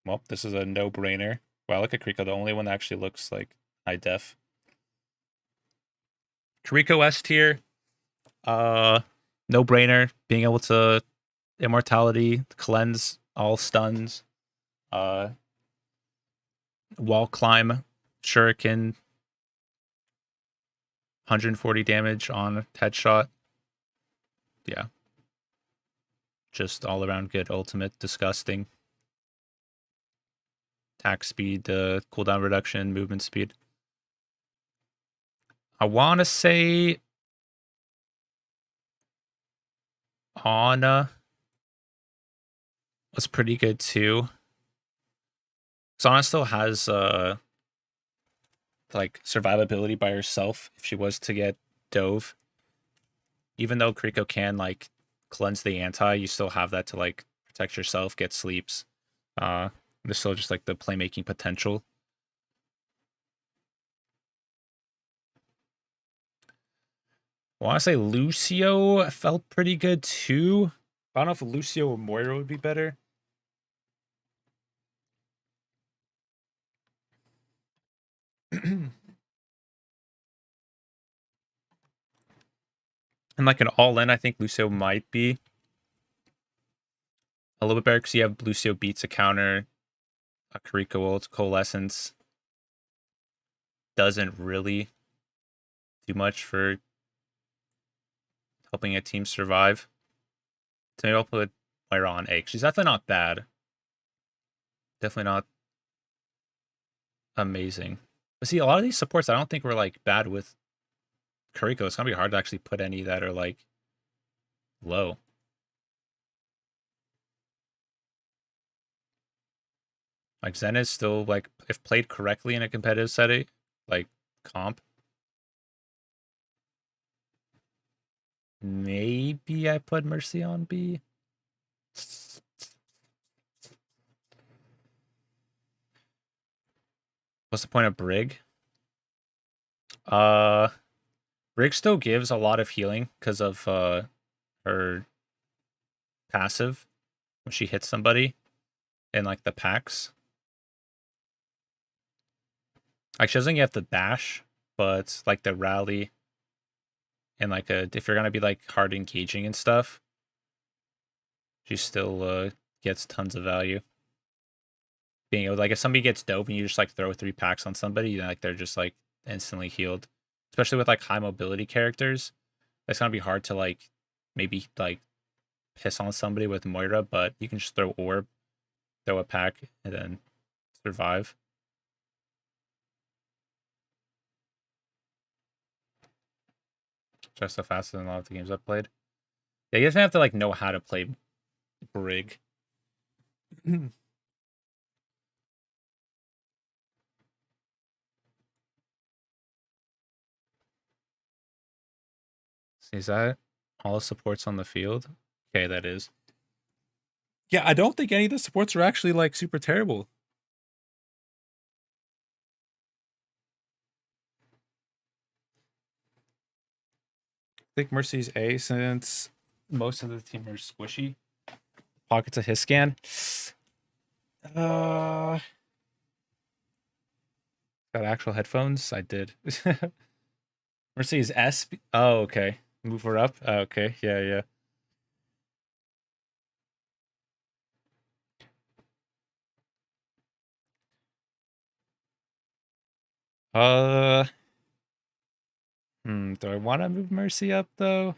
Well, this is a no-brainer. Wow, look at Kiriko, the only one that actually looks like high def. Kiriko S tier. No brainer. Being able to immortality, cleanse all stuns, uh, wall climb, shuriken, 140 damage on headshot. Yeah. Just all around good ultimate, disgusting. Attack speed, cooldown reduction, movement speed. I want to say Ana was pretty good too. Ana still has like survivability by herself if she was to get dove. Even though Kiriko can like cleanse the anti, you still have that to like protect yourself, get sleeps. There's still just like the playmaking potential. I want to say Lucio felt pretty good too. I don't know if Lucio or Moira would be better. And like an all-in, I think Lucio might be a little bit better because you have Lucio beats a counter, a Kiriko ult, Coalescence doesn't really do much for helping a team survive. So maybe I'll put Moira on A. She's definitely not bad. Definitely not amazing. But see, a lot of these supports I don't think were like bad with Kiriko. It's gonna be hard to actually put any that are like low. Like Zen is still like, if played correctly in a competitive setting, like comp, maybe I put Mercy on B. What's the point of Brig? Brig still gives a lot of healing because of her passive when she hits somebody in like the packs. Like she doesn't get the dash, but like the rally and like if you're gonna be like hard engaging and stuff, she still gets tons of value. Being able, like, if somebody gets dove and you just like throw 3 packs on somebody, like they're just like instantly healed. Especially with like high mobility characters, it's gonna be hard to like maybe like piss on somebody with Moira, but you can just throw orb, throw a pack, and then survive. Just so faster than a lot of the games I've played. Yeah, you just have to like know how to play Brig. Is that all the supports on the field? Okay, that is. Yeah, I don't think any of the supports are actually like super terrible. I think Mercy's A since most of the team are squishy. Pockets of his scan. Got actual headphones? I did. Mercy's S. Oh, okay. Move her up. Oh, okay. Yeah, yeah. Do I want to move Mercy up though?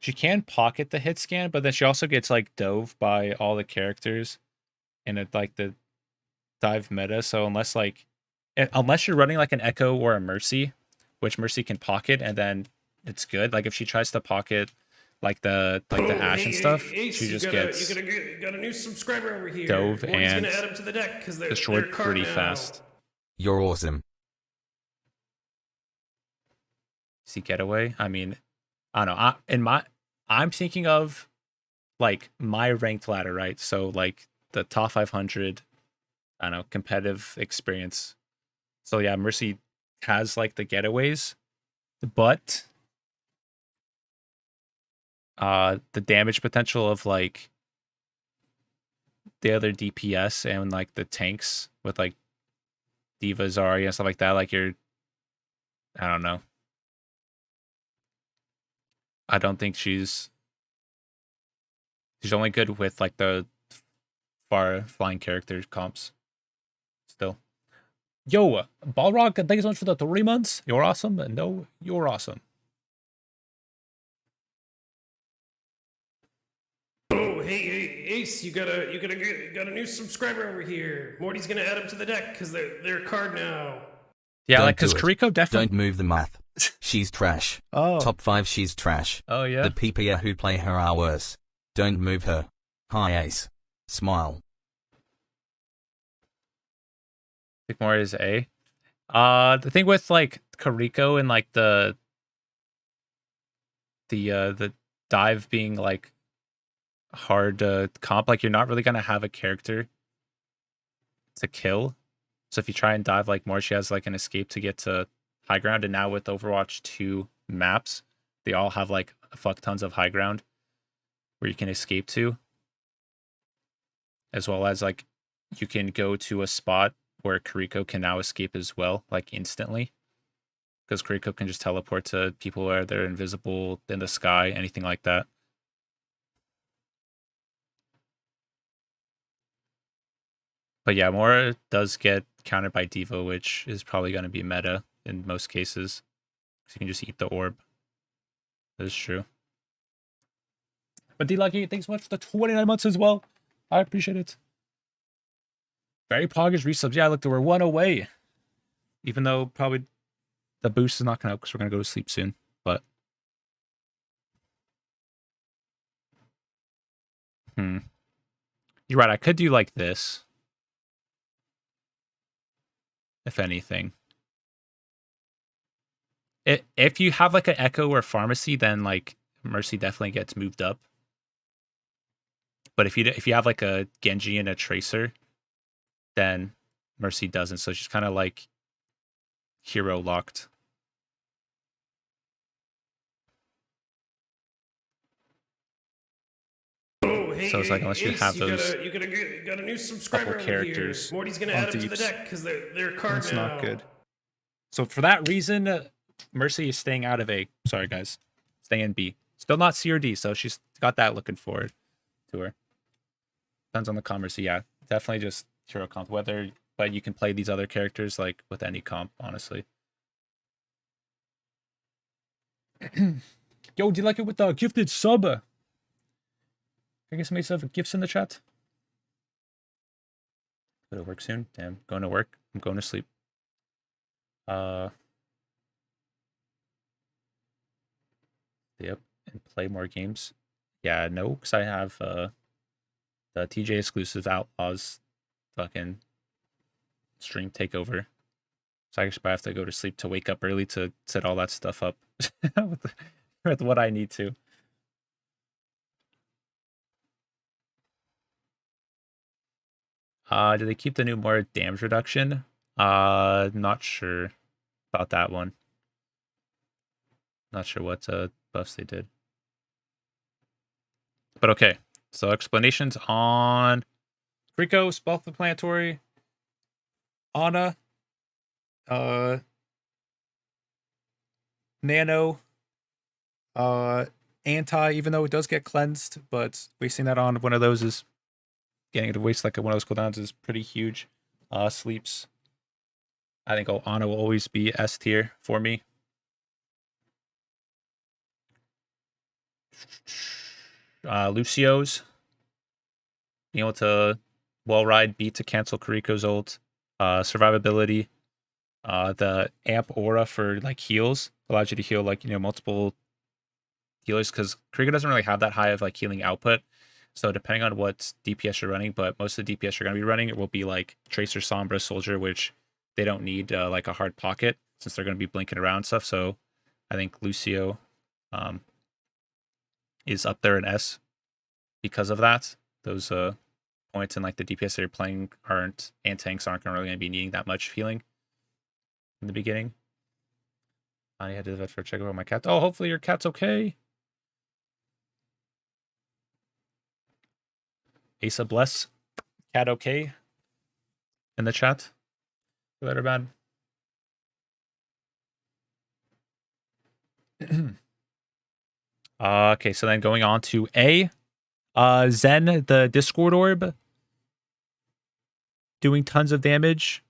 She can pocket the hit scan, but then she also gets like dove by all the characters in it, like the dive meta. So unless you're running like an Echo or a Mercy, which Mercy can pocket, and then it's good. Like if she tries to pocket like the Ash and stuff, she just gets you got a new subscriber over here. dove and gonna add him to the deck because they're destroyed pretty fast. You're awesome. See getaway. I mean, I don't know. I'm thinking of like my ranked ladder, right? So like the top 500, I don't know, competitive experience. So yeah, Mercy has like the getaways, but the damage potential of like the other DPS and like the tanks with like Diva, Zarya, and stuff like that. Like I don't know. I don't think she's only good with like the far flying character comps. Still, yo, Balrog, thank you so much for the 3 months. You're awesome. No, you're awesome. Oh, hey, Ace, you got a new subscriber over here. Morty's gonna add him to the deck because they're a card now. Yeah, Don't like because do it. Kiriko definitely Don't move the math. She's trash. Oh. Top 5, she's trash. Oh yeah. The PPA who play her are worse. Don't move her. Hi Ace. Smile. I think more is A. The thing with like Kiriko and like the dive being like hard to comp, like you're not really gonna have a character to kill. So if you try and dive like more, she has like an escape to get to high ground. And now with Overwatch 2 maps, they all have like fuck tons of high ground where you can escape to. As well as like you can go to a spot where Kiriko can now escape as well, like instantly. Because Kiriko can just teleport to people where they're invisible in the sky, anything like that. But yeah, Moira does get countered by Devo, which is probably going to be meta in most cases. Because you can just eat the orb. That is true. But D-Lucky, thanks so much for the 29 months as well. I appreciate it. Very poggers resubs. Yeah, look, we're 1 away. Even though probably the boost is not going to help because we're going to go to sleep soon. But you're right. I could do like this. If anything. If you have like an Echo or Pharmacy, then like Mercy definitely gets moved up. But if you have like a Genji and a Tracer, then Mercy doesn't. So she's kind of like hero locked. Oh, hey, so it's like unless you Ace, have those got a new subscriber couple over characters here. Morty's gonna on add him to the deeps, deck because they're a card that's now. not good. So for that reason, Mercy is staying out of A. Sorry guys, staying in B. Still not C or D, so she's got that looking forward to her. Depends on the commerce. Yeah, definitely just hero comp. But you can play these other characters like with any comp, honestly. Yo, do you like it with the gifted sub? Can I get somebody some gifts in the chat? Go to work soon. Damn, going to work. I'm going to sleep. Yep, and play more games. Yeah, no, because I have the TJ exclusive Outlaws fucking stream takeover. So I guess I have to go to sleep to wake up early to set all that stuff up with what I need to. Do they keep the new more damage reduction? Not sure about that one. Not sure what buffs they did. But okay, so explanations on Kiriko, Self-Explanatory, Ana, Nano, Anti, even though it does get cleansed, but wasting that on one of those is getting it to waste like one of those cooldowns is pretty huge. Sleeps. I think Ana will always be S tier for me. Lucio's being able to well ride B to cancel Kiriko's ult. Survivability. The amp aura for like heals allows you to heal like multiple healers because Kiriko doesn't really have that high of like healing output. So depending on what DPS you're running, but most of the DPS you're going to be running, it will be like Tracer, Sombra, Soldier, which they don't need like a hard pocket since they're going to be blinking around and stuff. So I think Lucio is up there in S because of that. Those points in like the DPS that you're playing aren't, and tanks aren't really going to be needing that much healing in the beginning. I had to vet for a check about my cat. Oh, hopefully your cat's okay. Asa bless. Cat okay in the chat. Good or bad? Okay, so then going on to A. Zen, the Discord orb. Doing tons of damage.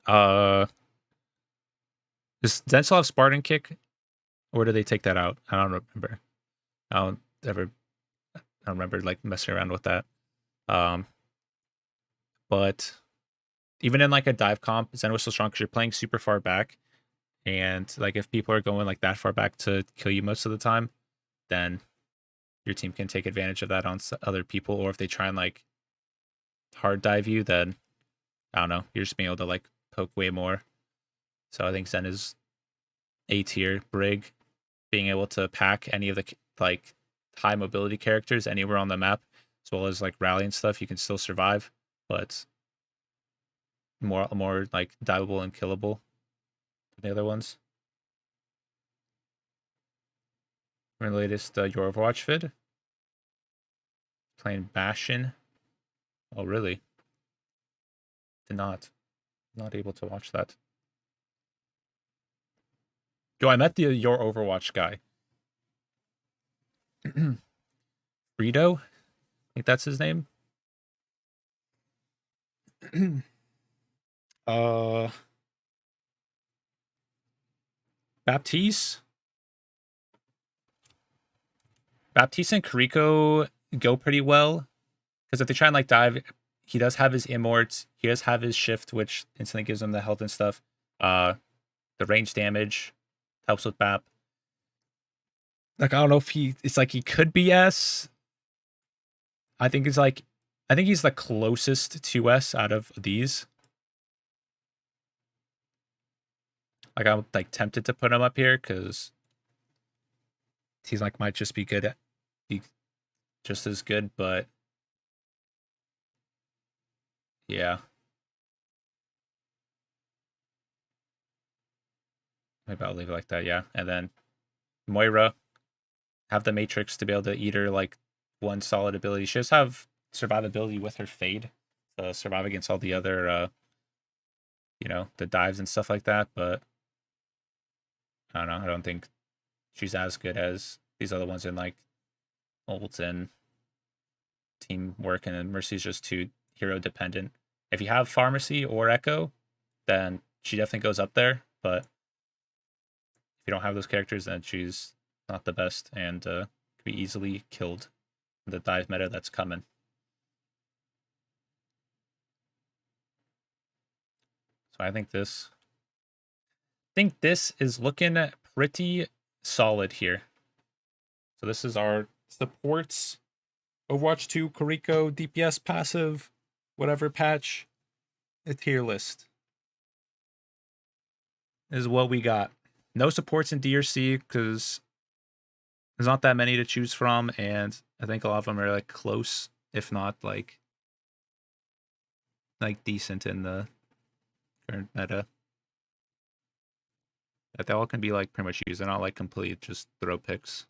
Does Zen still have Spartan kick? Or did they take that out? I don't remember. I don't remember like messing around with that. But even in like a dive comp, Zen was still strong because you're playing super far back. And like if people are going like that far back to kill you most of the time, then your team can take advantage of that on other people. Or if they try and like hard dive you, then I don't know, you're just being able to like poke way more. So I think Zen is A tier. Brig, being able to pack any of the like high mobility characters anywhere on the map, as well as like rally and stuff, you can still survive, but more like diveable and killable than the other ones. We're in the latest Your Overwatch vid. Playing Bastion. Oh really? Did not able to watch that. Yo, I met the Your Overwatch guy. Frito? I think that's his name. Baptiste? Baptiste and Kiriko go pretty well. Because if they try and like dive, he does have his immorts. He does have his shift, which instantly gives him the health and stuff. The range damage helps with Bap. Like I don't know if it's like he could be S. I think he's the closest to S out of these. Like I'm like tempted to put him up here because he's like might just be just as good, but yeah. Maybe I'll leave it like that, yeah. And then Moira, have the Matrix to be able to eat her like one solid ability. She does have survivability with her Fade to survive against all the other, the dives and stuff like that. But I don't know. I don't think she's as good as these other ones in like ult and teamwork. And then Mercy's just too hero dependent. If you have Pharmacy or Echo, then she definitely goes up there. But if you don't have those characters, then she's not the best and could be easily killed in the dive meta that's coming. So I think this is looking pretty solid here. So this is our supports Overwatch 2 Kiriko DPS passive whatever patch, a tier list is what we got. No supports in DRC because there's not that many to choose from, and I think a lot of them are like close, if not like decent in the current meta. That they all can be like pretty much used. They're not like complete just throw picks.